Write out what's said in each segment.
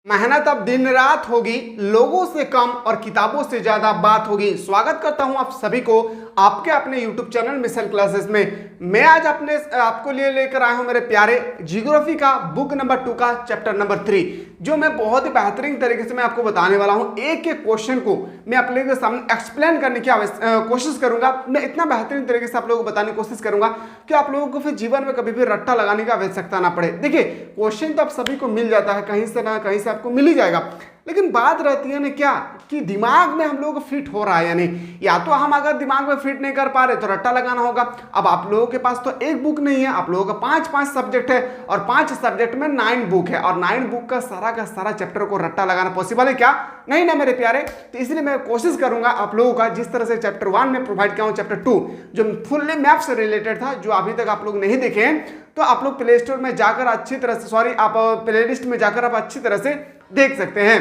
मेहनत अब दिन रात होगी, लोगों से कम और किताबों से ज्यादा बात होगी। स्वागत करता हूं आप सभी को आपके अपने YouTube चैनल मिसल क्लासेस में। मैं आज आपको लिए लेकर आया हूं मेरे प्यारे ज्योग्राफी का बुक नंबर 2 का चैप्टर नंबर 3, जो मैं बहुत ही बेहतरीन तरीके से मैं आपको बताने वाला हूं। एक एक क्वेश्चन को मैं आप लोगों के सामने एक्सप्लेन करने की कोशिश करूंगा। मैं इतना बेहतरीन तरीके से आप लोगों को बताने की कोशिश करूंगा कि आप लोगों को फिर जीवन में कभी भी रट्टा लगाने की आवश्यकता ना पड़े। देखिए, क्वेश्चन तो आप सभी को मिल जाता है, कहीं से ना कहीं से आपको मिल ही जाएगा, लेकिन बात रहती है ना क्या कि दिमाग में हम लोगों को फिट हो रहा है या नहीं। या तो हम अगर दिमाग में फिट नहीं कर पा रहे तो रट्टा लगाना होगा। अब आप लोगों के पास तो एक बुक नहीं है, आप लोगों का 5 सब्जेक्ट है और 5 सब्जेक्ट में 9 बुक है, और 9 बुक का सारा चैप्टर को रट्टा लगाना पॉसिबल है क्या? नहीं ना मेरे प्यारे। तो इसलिए मैं कोशिश करूंगा आप लोगों का, जिस तरह से चैप्टर 1 में प्रोवाइड किया हूं, चैप्टर 2 जो फुल्ली मैप से रिलेटेड था, जो अभी तक आप लोग नहीं देखे हैं, तो आप लोग प्ले स्टोर में जाकर अच्छी तरह से आप प्ले लिस्ट में जाकर आप अच्छी तरह से देख सकते हैं।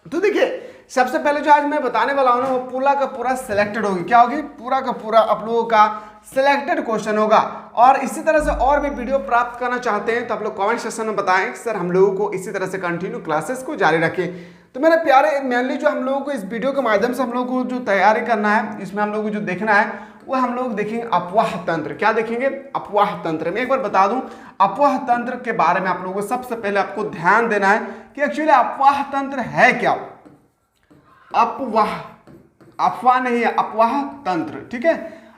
तो देखिए, सबसे पहले जो आज मैं बताने वाला हूं ना, वो पूरा का पूरा सिलेक्टेड होगी। क्या होगी? पूरा का पूरा आप लोगों का सिलेक्टेड क्वेश्चन होगा। और इसी तरह से और भी वीडियो प्राप्त करना चाहते हैं तो आप लोग कमेंट सेक्शन में बताएं सर, हम लोगों को इसी तरह से कंटिन्यू क्लासेस को जारी रखें। तो मेरे प्यारे, मेनली जो हम लोगों को इस वीडियो के माध्यम से हम लोगों को जो तैयारी करना है, इसमें हम लोगों को जो देखना है वो हम लोग देखेंगे अपवाह तंत्र। क्या देखेंगे? अपवाह तंत्र। मैं एक बार बता दूं, अपवाह तंत्र के बारे में आप लोगों को सबसे पहले आपको ध्यान देना है कि एक्चुअली अपवाह तंत्र है क्या। अफवाह नहीं है, अपवाह तंत्र। ठीक है,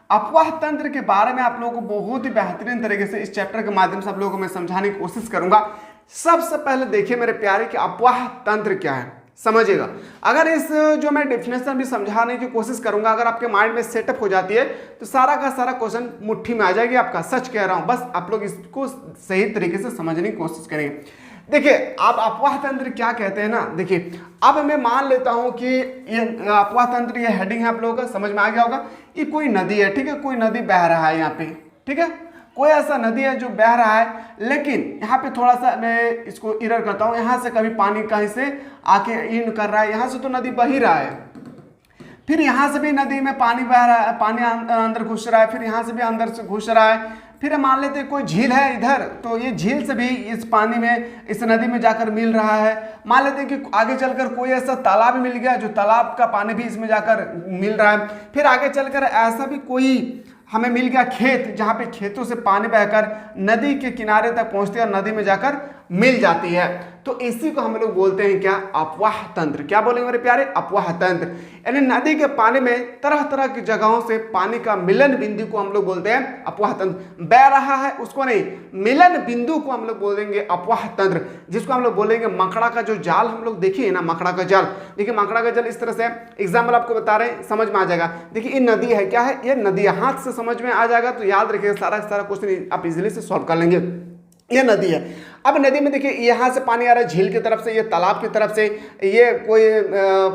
अपवाह तंत्र के बारे में आप लोगों को बहुत ही बेहतरीन तरीके से इस चैप्टर के माध्यम से आप लोगों को मैं समझाने की कोशिश करूंगा। सबसे पहले देखिए मेरे प्यारे कि अपवाह तंत्र क्या है, समझिएगा। अगर इस जो मैं डेफिनेशन भी समझाने की कोशिश करूंगा, अगर आपके माइंड में सेटअप हो जाती है तो सारा का सारा क्वेश्चन मुट्ठी में आ जाएगी आपका। सच कह रहा हूं, बस आप लोग इसको सही तरीके से समझने की कोशिश करेंगे। देखिए, आप अपवाह तंत्र क्या कहते हैं ना, देखिए अब मैं मान लेता हूं कि ये अपवाह तंत्र, ये हेडिंग है, आप लोगों का समझ में आ गया होगा। ये कोई नदी है, ठीक है, कोई नदी बह रहा है यहाँ पे, ठीक है, कोई ऐसा नदी है जो बह रहा है, लेकिन यहाँ पे थोड़ा सा मैं इसको इरर करता हूँ। यहाँ से कभी पानी कहीं से आके इन कर रहा है, यहाँ से तो नदी बह ही रहा है, फिर यहाँ से भी नदी में पानी बह रहा है, पानी अंदर घुस रहा है, फिर यहाँ से भी अंदर से घुस रहा है। फिर मान लेते हैं कोई झील है इधर, तो ये झील से भी इस पानी में, इस नदी में जाकर मिल रहा है। मान लेते हैं कि आगे चलकर कोई ऐसा तालाब मिल गया जो तालाब का पानी भी इसमें जाकर मिल रहा है। फिर आगे चलकर ऐसा भी कोई हमें मिल गया खेत, जहाँ पे खेतों से पानी बहकर नदी के किनारे तक पहुँचती है और नदी में जाकर मिल जाती है। तो इसी को हम लोग बोलते हैं क्या? अपवाह तंत्र। क्या बोलेंगे मेरे प्यारे? अपवाह तंत्र। यानी नदी के पानी में तरह तरह की जगहों से पानी का मिलन बिंदु को हम लोग बोलते हैं अपवाह तंत्र। बह रहा है उसको नहीं, मिलन बिंदु को हम लोग बोलेंगे अपवाह तंत्र, जिसको हम लोग बोलेंगे मकड़ा का जो जाल हम लोग देखे ना, मकड़ा का जाल। देखिए, मकड़ा का जाल इस तरह से, एग्जाम्पल आपको बता रहे हैं, समझ में आ जाएगा। देखिए, ये नदी है, क्या है? ये नदी है। हाथ से समझ में आ जाएगा तो याद रखिएगा, सारा क्वेश्चन आप इजीली से सॉल्व कर लेंगे। ये नदी है। अब नदी में देखिए, यहाँ से पानी आ रहा है झील की तरफ से, ये तालाब की तरफ से, ये कोई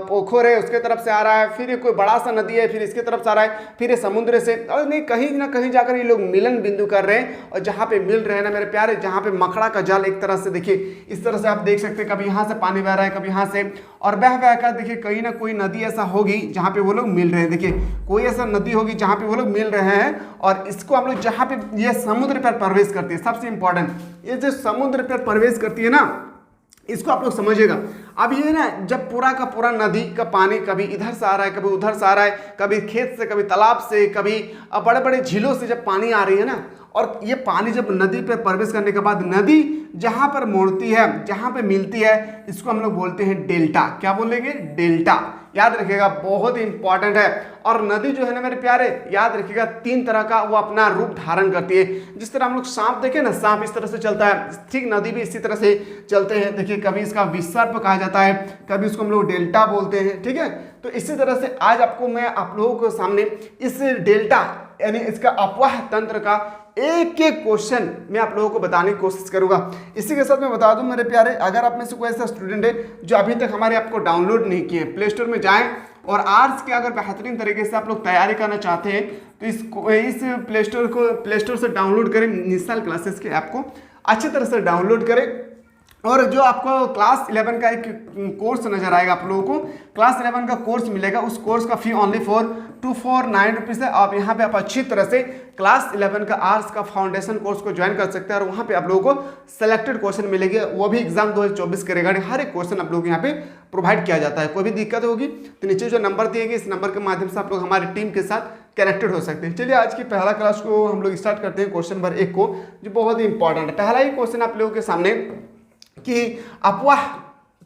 पोखर है उसके तरफ से आ रहा है, फिर ये कोई बड़ा सा नदी है, फिर इसके तरफ से आ रहा है, फिर ये समुद्र से, और नहीं कहीं ना कहीं जाकर ये लोग मिलन बिंदु कर रहे हैं। और जहाँ पे मिल रहे हैं ना मेरे प्यारे, जहाँ पे मकड़ा का जाल एक तरह से, देखिए इस तरह से आप देख सकते हैं, कभी यहाँ से पानी बह रहा है, कभी यहाँ से, और बह कर देखिए कहीं ना कोई नदी ऐसा होगी जहाँ पे वो लोग मिल रहे हैं। देखिए, कोई ऐसा नदी होगी जहाँ पे वो लोग मिल रहे हैं, और इसको हम लोग, जहाँ पे ये समुद्र पर प्रवेश करती है, सबसे इंपॉर्टेंट, ये जो समुद्र पर प्रवेश करती है ना, इसको आप लोग समझिएगा। अब ये ना, जब पूरा का पूरा नदी का पानी कभी इधर से आ रहा है, कभी उधर से आ रहा है, कभी खेत से, कभी तालाब से, कभी बड़े बड़े झीलों से जब पानी आ रही है ना, और ये पानी जब नदी पे प्रवेश करने के बाद नदी जहां पर मोड़ती है, जहां पे मिलती है, इसको हम लोग बोलते हैं डेल्टा। क्या बोलेंगे? डेल्टा। याद रखिएगा, बहुत ही इंपॉर्टेंट है। और नदी जो है ना मेरे प्यारे, याद रखिएगा 3 तरह का वो अपना रूप धारण करती है। जिस तरह हम लोग सांप देखे ना, सांप इस तरह से चलता है, ठीक नदी भी इसी तरह से चलते हैं। देखिए, कभी इसका विसर्प कहा जाता है, कभी उसको हम लोग डेल्टा बोलते हैं। ठीक है, तो इसी तरह से आज आपको मैं आप लोगों के सामने इस डेल्टा यानी इसका अपवाह तंत्र का एक एक क्वेश्चन मैं आप लोगों को बताने की कोशिश करूंगा। इसी के साथ मैं बता दूं मेरे प्यारे, अगर आप में से कोई ऐसा स्टूडेंट है जो अभी तक हमारे ऐप को डाउनलोड नहीं किए, प्ले स्टोर में जाएं और आर्ट्स के अगर बेहतरीन तरीके से आप लोग तैयारी करना चाहते हैं तो इस प्ले स्टोर से डाउनलोड करें, मिसल क्लासेस के ऐप को अच्छी तरह से डाउनलोड करें। और जो आपको क्लास 11 का एक कोर्स नजर आएगा, आप लोगों को क्लास 11 का कोर्स मिलेगा, उस कोर्स का फी ओनली फॉर 249 रुपीज़ है। आप यहाँ पे आप अच्छी तरह से क्लास 11 का आर्ट्स का फाउंडेशन कोर्स को ज्वाइन कर सकते हैं और वहाँ पे आप लोगों को सेलेक्टेड क्वेश्चन मिलेंगे, वो भी एग्जाम 2024 के रिगार्डिंग हर एक क्वेश्चन आप लोगों को यहाँ पे प्रोवाइड किया जाता है। कोई भी दिक्कत होगी तो नीचे जो नंबर दिए गए, इस नंबर के माध्यम से आप लोग हमारी टीम के साथ कनेक्टेड हो सकते हैं। चलिए आज की पहला क्लास को हम लोग स्टार्ट करते हैं, क्वेश्चन नंबर 1 को, जो बहुत ही इंपॉर्टेंट है। पहला ही क्वेश्चन आप लोगों के सामने कि अफवाह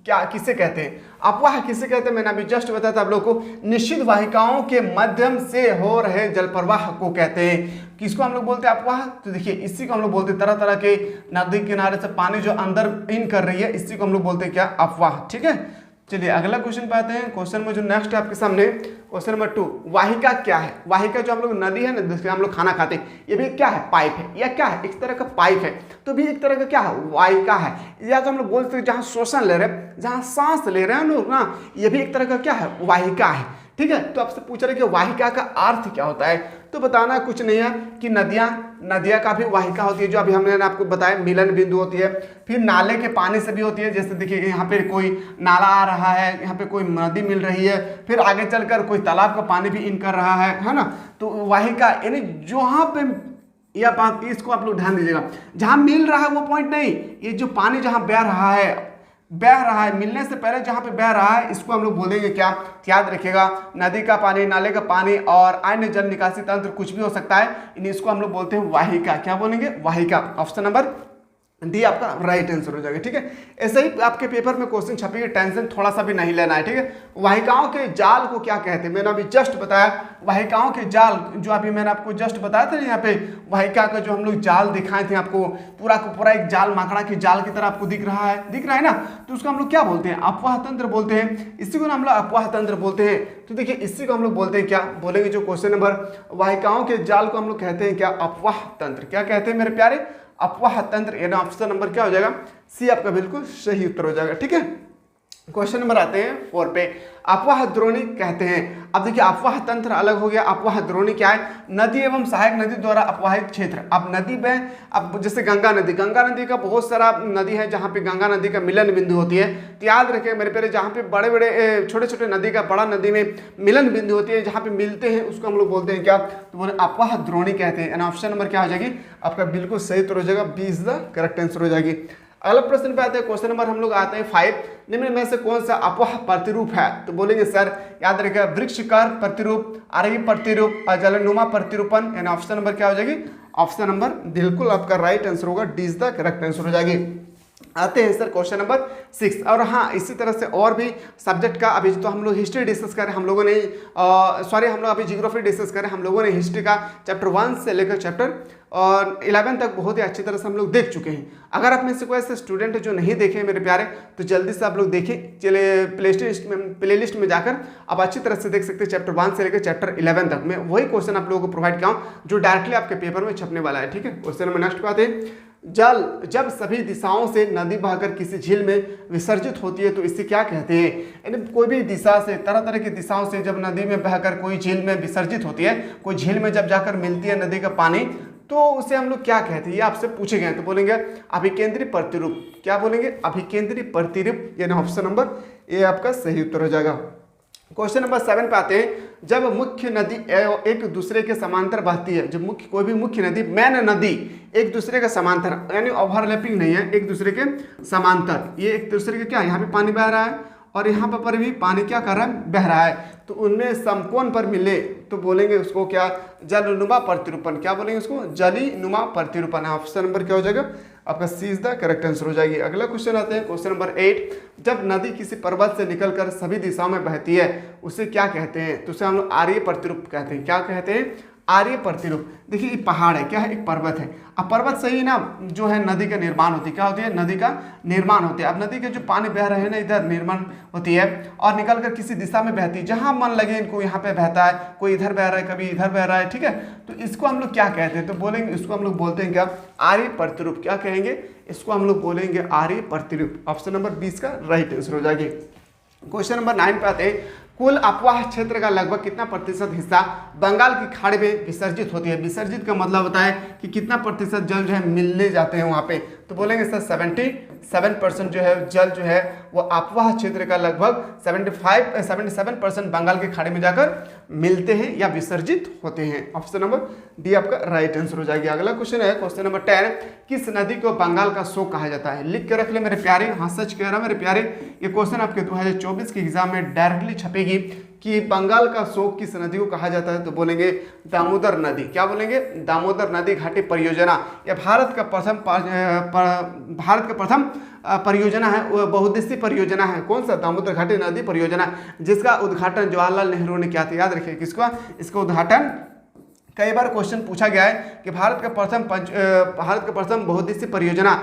क्या किसे कहते हैं, अफवाह किसे कहते हैं, मैंने अभी जस्ट बताया था आप लोगों को। निश्चित वाहिकाओं के माध्यम से हो रहे जल प्रवाह को कहते हैं। किसको हम लोग बोलते हैं अफवाह? तो देखिए इसी को हम लोग बोलते हैं, तरह तरह के नदी किनारे से पानी जो अंदर इन कर रही है, इसी को हम लोग बोलते हैं क्या? अफवाह। ठीक है, चलिए अगला क्वेश्चन पाते हैं। क्वेश्चन में जो नेक्स्ट है आपके सामने, क्वेश्चन नंबर 2, वाहिका क्या है? वाहिका जो हम लोग नदी है ना, जिससे हम लोग खाना खाते हैं, ये भी क्या है? पाइप है। या क्या है? एक तरह का पाइप है, तो भी एक तरह का क्या है? वाहिका है। या तो हम लोग बोलते हैं जहाँ शोषण ले रहे हैं, जहाँ सांस ले रहे हैं लोग ना, ये भी एक तरह का क्या है? वाहिका है। ठीक है, तो आपसे पूछ रहे कि वाहिका का अर्थ क्या होता है, तो बताना कुछ नहीं है कि नदियाँ का भी वाहिका होती है, जो अभी हमने आपको बताया मिलन बिंदु होती है। फिर नाले के पानी से भी होती है, जैसे देखिए यहाँ पे कोई नाला आ रहा है, यहाँ पे कोई नदी मिल रही है, फिर आगे चलकर कोई तालाब का पानी भी इन कर रहा है ना। तो वाहिका यानी जहाँ पे, या बात इसको आप लोग ध्यान दीजिएगा, जहाँ मिल रहा है वो पॉइंट नहीं, ये जो पानी जहाँ बह रहा है मिलने से पहले जहाँ पे बह रहा है, इसको हम लोग बोलेंगे क्या? याद रखिएगा, नदी का पानी, नाले का पानी और अन्य जल निकासी तंत्र कुछ भी हो सकता है, इसको हम लोग बोलते हैं वाहिका। क्या बोलेंगे? वाहिका। ऑप्शन नंबर डी आपका राइट आंसर हो जाएगा। ठीक है, ऐसे ही आपके पेपर में क्वेश्चन छपेंगे, टेंशन थोड़ा सा भी नहीं लेना है। ठीक है, वाहिकाओं के जाल को क्या कहते हैं? मैंने अभी जस्ट बताया, वाहिकाओं के जाल जो अभी मैंने आपको जस्ट बताया था, यहाँ पे वाहिका का जो हम लोग जाल दिखाए थे आपको, पूरा का पूरा एक जाल माकड़ा के जाल की तरह आपको दिख रहा है ना, तो उसको हम लोग क्या बोलते हैं? अफवाह तंत्र बोलते हैं। इसी को हम लोग अफवाह तंत्र बोलते हैं। तो देखिए इसी को हम लोग बोलते हैं क्या? बोलेंगे जो क्वेश्चन नंबर, वाहिकाओं के जाल को हम लोग कहते हैं क्या? अफवाह तंत्र। क्या कहते हैं मेरे प्यारे? अफवाह तंत्र। यानी ऑप्शन नंबर क्या हो जाएगा? सी आपका बिल्कुल सही उत्तर हो जाएगा। ठीक है, क्वेश्चन नंबर आते हैं 4 पे, अफवाह द्रोणी कहते हैं। अब देखिए अफवाह तंत्र अलग हो गया, अफवाह द्रोणी क्या है? नदी एवं सहायक नदी द्वारा अपवाहित क्षेत्र। अब नदी में, अब जैसे गंगा नदी का बहुत सारा नदी है जहाँ पे गंगा नदी का मिलन बिंदु होती है। तो याद रखें मेरे प्यारे, जहाँ पे बड़े बड़े छोटे छोटे नदी का बड़ा नदी में मिलन बिंदु होती है, जहाँ पे मिलते हैं, उसको हम लोग बोलते हैं क्या? तो बोले अफवाह द्रोणी कहते हैं। ऑप्शन नंबर क्या हो जाएगी? आपका बिल्कुल सही उत्तर हो जाएगा, B is the correct answer हो जाएगी। अगला प्रश्न पे आते हैं, क्वेश्चन नंबर हम लोग आते हैं 5, निम्न में से कौन सा अफवाह प्रतिरूप है? तो बोलेंगे सर याद रखिएगा, वृक्षकार प्रतिरूप, आरवी प्रतिरूप और जलनुमा प्रतिरूपण। यानी ऑप्शन नंबर क्या हो जाएगी? ऑप्शन नंबर बिल्कुल आपका राइट आंसर होगा, D is the correct answer हो जाएगी। आते हैं सर क्वेश्चन नंबर 6। और हाँ, इसी तरह से और भी सब्जेक्ट का, अभी तो हम लोग हिस्ट्री डिस्कस करें, हम लोगों ने हम लोग अभी जियोग्राफी डिस्कस करें, हम लोगों ने हिस्ट्री का चैप्टर 1 से लेकर चैप्टर 11 तक बहुत ही अच्छी तरह से हम लोग देख चुके हैं। अगर आप में से कोई ऐसे स्टूडेंट है जो नहीं देखे मेरे प्यारे, तो जल्दी से आप लोग देखें। चलिए प्ले लिस्ट में जाकर आप अच्छी तरह से देख सकते हैं, चैप्टर 1 से लेकर चैप्टर 11 तक मैं वही क्वेश्चन आप लोगों को प्रोवाइड किया हूँ जो डायरेक्टली आपके पेपर में छपने वाला है। ठीक है, क्वेश्चन नंबर नेक्स्ट बात है, जल जब सभी दिशाओं से नदी बहकर किसी झील में विसर्जित होती है तो इसे क्या कहते हैं? यानी कोई भी दिशा से, तरह तरह की दिशाओं से जब नदी में बहकर कोई झील में विसर्जित होती है, कोई झील में जब जाकर मिलती है नदी का पानी, तो उसे हम लोग क्या कहते हैं? ये आपसे पूछे गए, तो बोलेंगे अभिकेंद्री प्रतिरूप। क्या बोलेंगे? अभिकेंद्री प्रतिरूप। यानी ऑप्शन नंबर ए आपका सही उत्तर हो जाएगा। क्वेश्चन नंबर 7 पे आते हैं, जब मुख्य नदी एक दूसरे के समांतर बहती है, जब कोई भी मुख्य नदी, मेन नदी एक दूसरे के समांतर, यानी ओवरलैपिंग नहीं है, एक दूसरे के समांतर, ये एक दूसरे के क्या, यहाँ पे पानी बह रहा है और यहाँ पर भी पानी क्या कर रहा है? बह रहा है, तो उनमें समकोण पर मिले तो बोलेंगे उसको क्या? जलनुमा प्रतिरूपण। क्या बोलेंगे उसको? जलीनुमा प्रतिरूपण। ऑप्शन नंबर क्या हो जाएगा? आपका सी इज द करेक्ट आंसर हो जाएगी। अगला क्वेश्चन आते हैं, क्वेश्चन नंबर 8, जब नदी किसी पर्वत से निकलकर सभी दिशाओं में बहती है उसे क्या कहते हैं? तो उसे हम लोग आर्य प्रतिरूप कहते हैं। क्या कहते हैं? आर्य प्रतिरूप। देखिए ये पहाड़ है, क्या है? एक पर्वत है। अब पर्वत से ही ना जो है नदी का निर्माण होती है। क्या होती है? नदी का निर्माण होती है। अब नदी के जो पानी बह रहे हैं ना, इधर निर्माण होती है और निकलकर किसी दिशा में बहती है, जहां मन लगे इनको यहाँ पे बहता है, कोई इधर बह रहा है, कभी इधर बह रहा है। ठीक है, तो इसको हम लोग क्या कहते हैं? तो बोलेंगे इसको हम लोग बोलते हैं क्या? आर्य प्रतिरूप। क्या कहेंगे? इसको हम लोग बोलेंगे आर्य प्रतिरूप। ऑप्शन नंबर 20 का राइट आंसर हो जाएगी। क्वेश्चन नंबर 9 पे आते हैं, कुल अपवाह क्षेत्र का लगभग कितना प्रतिशत हिस्सा बंगाल की खाड़ी में विसर्जित होती है? विसर्जित का मतलब होता है कि कितना प्रतिशत जल जो है मिलने जाते हैं वहां पे, तो बोलेंगे सर 77% जो है जल जो है वो अपवाह क्षेत्र का लगभग 77% बंगाल की खाड़ी में जाकर मिलते हैं या विसर्जित होते हैं। ऑप्शन नंबर डी आपका राइट आंसर हो जाएगी। अगला क्वेश्चन है क्वेश्चन नंबर 10, किस नदी को बंगाल का शोक कहा जाता है? लिख के रख ले मेरे प्यारे, हाँ सच कह रहा मेरे प्यारे, ये क्वेश्चन आपके 2024 के एग्जाम में डायरेक्टली छपेगी कि बंगाल का शोक किस नदी को कहा जाता है, तो बोलेंगे दामोदर नदी। क्या बोलेंगे? दामोदर नदी घाटी परियोजना। यह भारत का प्रथम परियोजना है, वो बहुउद्देशीय परियोजना है। कौन सा? दामोदर घाटी नदी परियोजना, जिसका उद्घाटन जवाहरलाल नेहरू ने किया था। याद रखिए किसका? इसका उद्घाटन कई बार क्वेश्चन पूछा गया है कि भारत का प्रथम बहुउद्देशीय परियोजना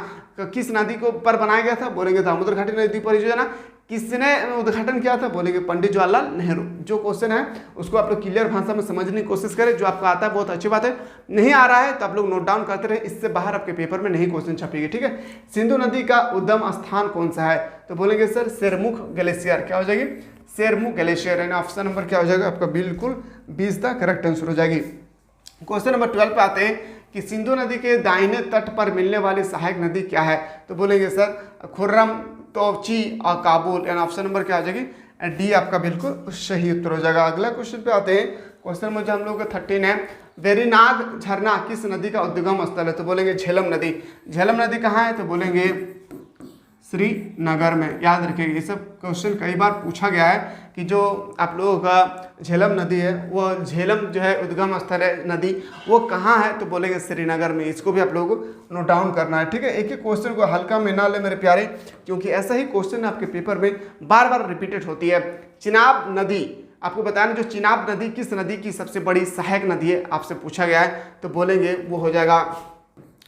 किस नदी को पर बनाया गया था? बोलेंगे दामोदर घाटी नदी परियोजना। किसने उद्घाटन किया था? बोलेंगे पंडित जवाहरलाल नेहरू। जो क्वेश्चन है उसको आप लोग क्लियर भाषा में समझने की कोशिश करें। जो आपको आता है बहुत अच्छी बात है, नहीं आ रहा है तो आप लोग नोट डाउन करते रहे, इससे बाहर आपके पेपर में नहीं क्वेश्चन छपेगी। ठीक है, सिंधु नदी का उद्गम स्थान कौन सा है? तो बोलेंगे सर शेरमुख ग्लेशियर। क्या हो जाएगी? शेरमुख ग्लेशियर। यानी ऑप्शन नंबर क्या हो जाएगा आपका? बिल्कुल 20 द करेक्ट आंसर हो जाएगी। क्वेश्चन नंबर 12 पे आते हैं कि सिंधु नदी के दाहिने तट पर मिलने वाली सहायक नदी क्या है? तो बोलेंगे सर खुर्रम, तोची और काबुल। यानी ऑप्शन नंबर क्या हो जाएगी? डी आपका बिल्कुल सही उत्तर हो जाएगा। अगला क्वेश्चन पे आते हैं, क्वेश्चन नंबर जो हम लोग का 13 है, वेरीनाग झरना किस नदी का उद्गम स्थल है? तो बोलेंगे झेलम नदी। झेलम नदी कहाँ है? तो बोलेंगे श्रीनगर में। याद रखिएगा, ये सब क्वेश्चन कई बार पूछा गया है कि जो आप लोगों का झेलम नदी है, वो झेलम जो है उद्गम स्थल है नदी, वो कहाँ है? तो बोलेंगे श्रीनगर में। इसको भी आप लोगों को नोट डाउन करना है। ठीक है, एक एक क्वेश्चन को हल्का में ना ले मेरे प्यारे, क्योंकि ऐसा ही क्वेश्चन आपके पेपर में बार बार रिपीटेड होती है। चिनाब नदी, आपको बताना जो चिनाब नदी किस नदी की सबसे बड़ी सहायक नदी है, आपसे पूछा गया है। तो बोलेंगे वो हो जाएगा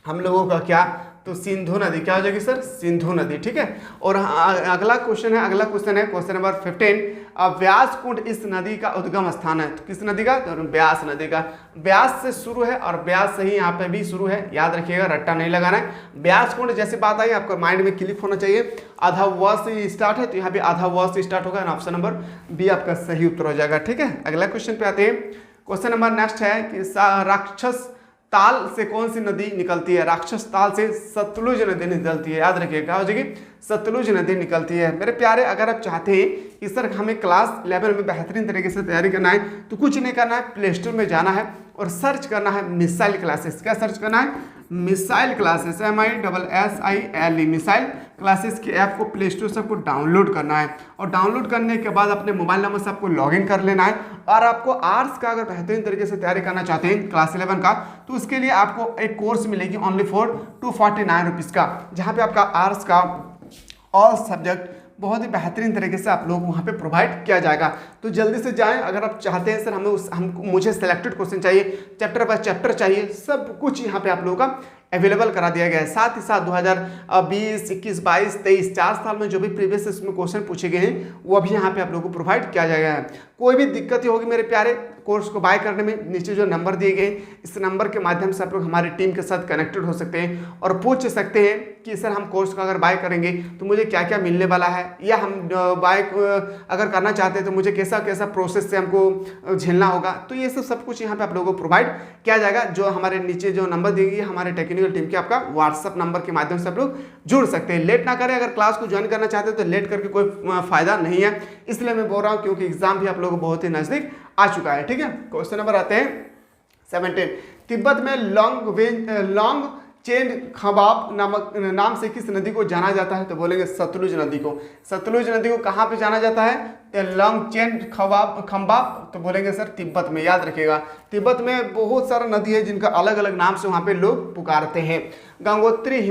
हम लोगों का क्या? तो सिंधु नदी। क्या हो जाएगी सर? सिंधु नदी। ठीक है, और अगला क्वेश्चन है क्वेश्चन नंबर 15, व्यास कुंड इस नदी का उद्गम स्थान है। तो किस नदी का? तो ब्यास नदी का। ब्यास से शुरू है और ब्यास से ही यहाँ पे भी शुरू है। याद रखिएगा, रट्टा नहीं लगाना है। ब्यास कुंड जैसी बात आई आपका माइंड में क्लिक होना चाहिए। आधा व से स्टार्ट है तो यहाँ पे आधा व से स्टार्ट होगा। ऑप्शन नंबर बी आपका सही उत्तर हो जाएगा। ठीक है, अगला क्वेश्चन पे आते हैं। क्वेश्चन नंबर नेक्स्ट है कि राक्षस ताल से कौन सी नदी निकलती है? राक्षस ताल से सतलुज नदी निकलती है। याद रखिए क्या हो जाएगी? सतलुज नदी निकलती है। मेरे प्यारे, अगर आप चाहते हैं कि सर हमें क्लास लेवल में बेहतरीन तरीके से तैयारी करना है तो कुछ नहीं करना है, प्ले स्टोर में जाना है और सर्च करना है मिसाइल क्लासेस। क्या सर्च करना है? Missile classes, MISSILE missile classes की ऐप को प्ले स्टोर से आपको डाउनलोड करना है और डाउनलोड करने के बाद अपने मोबाइल नंबर से आपको लॉगिन कर लेना है। और आपको आर्ट्स का अगर बेहतरीन तरीके से तैयारी करना चाहते हैं क्लास 11 का, तो उसके लिए आपको एक कोर्स मिलेगी ओनली फॉर 249 रुपीज़ का, जहाँ पे आपका आर्ट्स का ऑल सब्जेक्ट बहुत ही बेहतरीन तरीके से आप लोग वहाँ पे प्रोवाइड किया जाएगा। तो जल्दी से जाएं। अगर आप चाहते हैं सर मुझे सिलेक्टेड क्वेश्चन चाहिए, चैप्टर बाय चैप्टर चाहिए, सब कुछ यहाँ पे आप लोगों का अवेलेबल करा दिया गया है। साथ ही साथ 2020, 21, 22, 23 4 साल में जो भी प्रीवियस इसमें क्वेश्चन पूछे गए हैं वो भी यहाँ पे आप लोगों को प्रोवाइड किया जाएगा है। कोई भी दिक्कत होगी मेरे प्यारे कोर्स को बाय करने में, नीचे जो नंबर दिए गए इस नंबर के माध्यम से आप लोग हमारी टीम के साथ कनेक्टेड हो सकते हैं और पूछ सकते हैं कि सर हम कोर्स का अगर बाय करेंगे तो मुझे क्या क्या मिलने वाला है, या हम बाय अगर करना चाहते हैं तो मुझे कैसा कैसा प्रोसेस से हमको झेलना होगा। तो ये सब कुछ यहाँ पे आप लोगों को प्रोवाइड किया जाएगा। जो हमारे नीचे जो नंबर दिए गए हमारे टेक्निकल टीम के आपका व्हाट्सअप नंबर के माध्यम से आप लोग जुड़ सकते हैं। लेट ना करें, अगर क्लास को ज्वाइन करना चाहते हैं तो लेट करके कोई फायदा नहीं है, इसलिए मैं बोल रहा हूँ क्योंकि एग्जाम भी आप लोगों को बहुत ही नजदीक आ चुका है। ठीक है, क्वेश्चन नंबर आते हैं 17, तिब्बत में लॉन्ग चेन खबाब नाम से किस नदी को जाना जाता है? तो बोलेंगे सतलुज नदी को। सतलुज नदी को कहाँ पे जाना जाता है? तो लॉन्ग चेन खबाब तो बोलेंगे सर तिब्बत में। याद रखिएगा, तिब्बत में बहुत सारा नदी है जिनका अलग अलग नाम से वहाँ पे लोग पुकारते हैं। गंगोत्री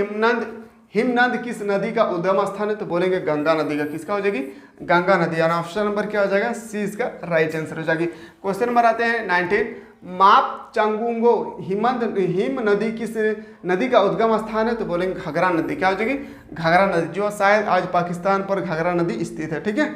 हिमनद किस नदी का उद्गम स्थान है? तो बोलेंगे गंगा नदी का। किसका हो जाएगी? गंगा नदी। यानी ऑप्शन नंबर क्या हो जाएगा? सी इसका राइट आंसर हो जाएगी। क्वेश्चन नंबर आते हैं 19, माप चंगुंगो हिम नदी किस नदी का उद्गम स्थान है? तो बोलेंगे घाघरा नदी। क्या हो जाएगी? घाघरा नदी, जो शायद आज पाकिस्तान पर घाघरा नदी स्थित है। ठीक है,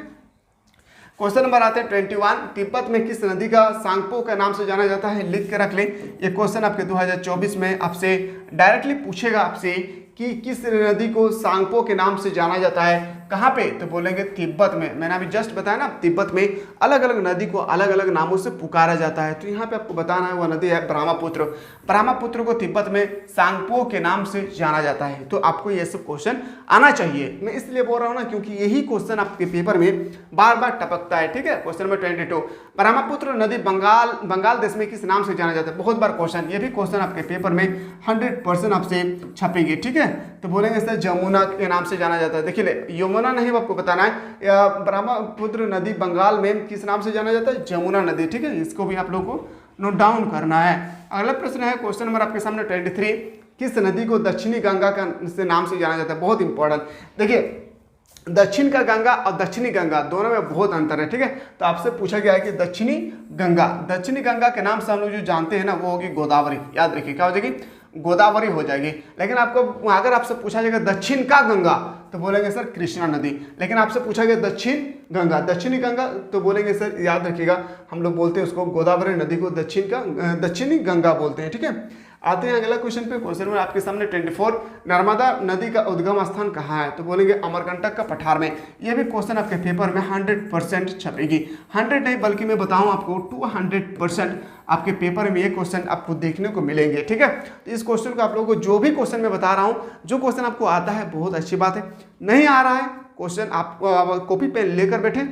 क्वेश्चन नंबर आते हैं 21, तिब्बत में किस नदी का सांगपो के नाम से जाना जाता है? लिख के रख लें, ये क्वेश्चन आपके 2024 में आपसे डायरेक्टली पूछेगा आपसे कि किस नदी को सांगपो के नाम से जाना जाता है। कहाँ पे? तो बोलेंगे तिब्बत में। मैंने अभी जस्ट बताया ना, तिब्बत में अलग अलग नदी को अलग अलग नामों से पुकारा जाता है। तो यहाँ पे आपको बताना है, वह नदी है ब्रह्मपुत्र। ब्रह्मपुत्र को तिब्बत में सांगपो के नाम से जाना जाता है। तो आपको ये सब क्वेश्चन आना चाहिए। मैं इसलिए बोल रहा हूँ ना, क्योंकि यही क्वेश्चन आपके पेपर में बार बार टपकता है। ठीक है, क्वेश्चन नंबर 22, ब्रह्मपुत्र नदी बंगाल देश में किस नाम से जाना जाता है? बहुत बार क्वेश्चन, ये भी क्वेश्चन आपके पेपर में 100% आपसे छपेगी। ठीक है, तो बोलेंगे सर जमुना के नाम से जाना जाता है। देखिए, यमुना नहीं आपको बताना है, ब्रह्मपुत्र नदी बंगाल में किस नाम से जाना जाता है? जमुना नदी। ठीक है, इसको भी आप लोगों को नोट डाउन करना है। अगला प्रश्न है क्वेश्चन नंबर आपके सामने 23, किस नदी को दक्षिणी गंगा का से नाम से जाना जाता है? बहुत इंपॉर्टेंट। देखिए, दक्षिण का गंगा और दक्षिणी गंगा दोनों में बहुत अंतर है। ठीक है, तो आपसे पूछा गया है कि दक्षिणी गंगा के नाम से हम लोग जो जानते हैं ना, वो होगी गोदावरी। याद रखिए, क्या हो जाएगी? गोदावरी हो जाएगी। लेकिन आपको अगर आपसे पूछा जाएगा दक्षिण का गंगा, तो बोलेंगे सर कृष्णा नदी। लेकिन आपसे पूछा गया दक्षिणी गंगा, तो बोलेंगे सर, याद रखिएगा, हम लोग बोलते हैं उसको गोदावरी नदी को दक्षिणी गंगा बोलते हैं। ठीक है, आते हैं अगला क्वेश्चन पे। क्वेश्चन में आपके सामने 24, नर्मदा नदी का उद्गम स्थान कहाँ है? तो बोलेंगे अमरकंटक का पठार में। ये भी क्वेश्चन आपके पेपर में 100% छपेगी। 100 नहीं, बल्कि मैं बताऊं आपको 200% आपके पेपर में ये क्वेश्चन आपको देखने को मिलेंगे। ठीक है, तो इस क्वेश्चन को आप लोगों को, जो भी क्वेश्चन मैं बता रहा हूँ, जो क्वेश्चन आपको आता है बहुत अच्छी बात है, नहीं आ रहा है क्वेश्चन, आप कॉपी पेन लेकर बैठे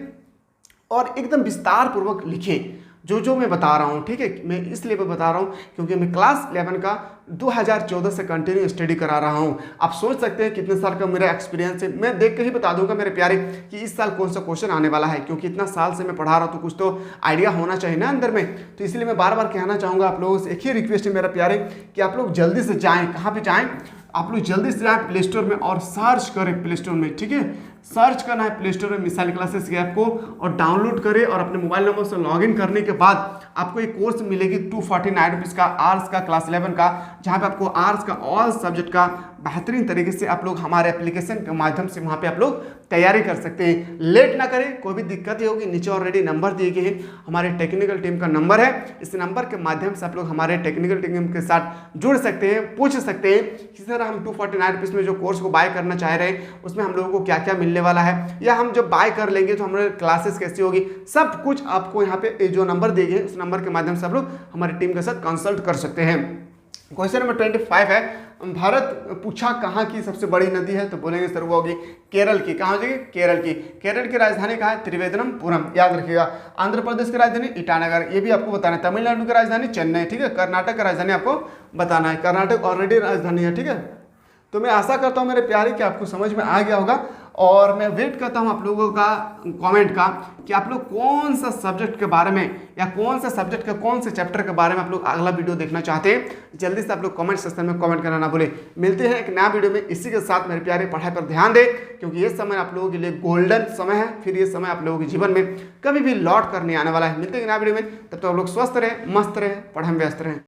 और एकदम विस्तार पूर्वक लिखें जो मैं बता रहा हूँ। ठीक है, मैं इसलिए बता रहा हूँ क्योंकि मैं क्लास 11 का 2014 से कंटिन्यू स्टडी करा रहा हूँ। आप सोच सकते हैं कितने साल का मेरा एक्सपीरियंस है। मैं देख के ही बता दूंगा मेरे प्यारे कि इस साल कौन सा क्वेश्चन आने वाला है, क्योंकि इतना साल से मैं पढ़ा रहा हूँ तो कुछ तो आइडिया होना चाहिए ना अंदर में। तो इसलिए मैं बार बार कहना चाहूँगा आप लोगों से, एक ही रिक्वेस्ट है मेरा प्यारे, कि आप लोग जल्दी से जाएँ। कहाँ पर जाएँ? आप लोग जल्दी से जाएँ प्ले स्टोर में और सर्च करें प्ले स्टोर में। ठीक है, सर्च करना है प्ले स्टोर में मिसाइल क्लासेस के ऐप को, और डाउनलोड करें और अपने मोबाइल नंबर से लॉगिन करने के बाद आपको एक कोर्स मिलेगी 249 रुपीज़ का, आर्ट्स का क्लास 11 का, जहाँ पे आपको आर्ट्स का ऑल सब्जेक्ट का बेहतरीन तरीके से आप लोग हमारे एप्लीकेशन के माध्यम से वहाँ पे आप लोग तैयारी कर सकते हैं। लेट ना करें, कोई भी दिक्कत होगी, नीचे ऑलरेडी नंबर दिए गए हैं, हमारे टेक्निकल टीम का नंबर है। इस नंबर के माध्यम से आप लोग हमारे टेक्निकल टीम के साथ जुड़ सकते हैं, पूछ सकते हैं कि सर हम 249 रुपीज़ में जो कोर्स को बाय करना चाह रहे हैं उसमें हम लोगों को क्या क्या मिलने वाला है, या हम जब बाय कर लेंगे तो हमारे क्लासेस कैसी होगी, सब कुछ आपको यहाँ पे जो नंबर दिए गए उस नंबर के माध्यम से आप लोग हमारी टीम के साथ कंसल्ट कर सकते हैं। क्वेश्चन नंबर 25 है, भारत पूछा कहाँ की सबसे बड़ी नदी है? तो बोलेंगे सर वो होगी केरल की। कहाँ हो जाएगी? केरल की। केरल की राजधानी कहाँ है? त्रिवेंद्रपुरम। याद रखिएगा। आंध्र प्रदेश की राजधानी ईटानगर, ये भी आपको बताना है। तमिलनाडु की राजधानी चेन्नई। ठीक है, कर्नाटक की राजधानी आपको बताना है, कर्नाटक ऑलरेडी राजधानी है। ठीक है, तो मैं आशा करता हूँ मेरे प्यारे कि आपको समझ में आ गया होगा, और मैं वेट करता हूँ आप लोगों का कमेंट का कि आप लोग कौन सा सब्जेक्ट के बारे में, या कौन सा सब्जेक्ट के कौन से चैप्टर के बारे में आप लोग अगला वीडियो देखना चाहते हैं। जल्दी से आप लोग कमेंट सेक्शन में कमेंट करना ना भूलें। मिलते हैं एक नया वीडियो में। इसी के साथ मेरे प्यारे पढ़ाई पर ध्यान दें, क्योंकि ये समय आप लोगों के लिए गोल्डन समय है। फिर ये समय आप लोगों के जीवन में कभी भी लौट कर नहीं आने वाला है। मिलते हैं एक नया वीडियो में, तब तक आप लोग स्वस्थ रहें, मस्त रहें, पढ़ाई में व्यस्त रहें।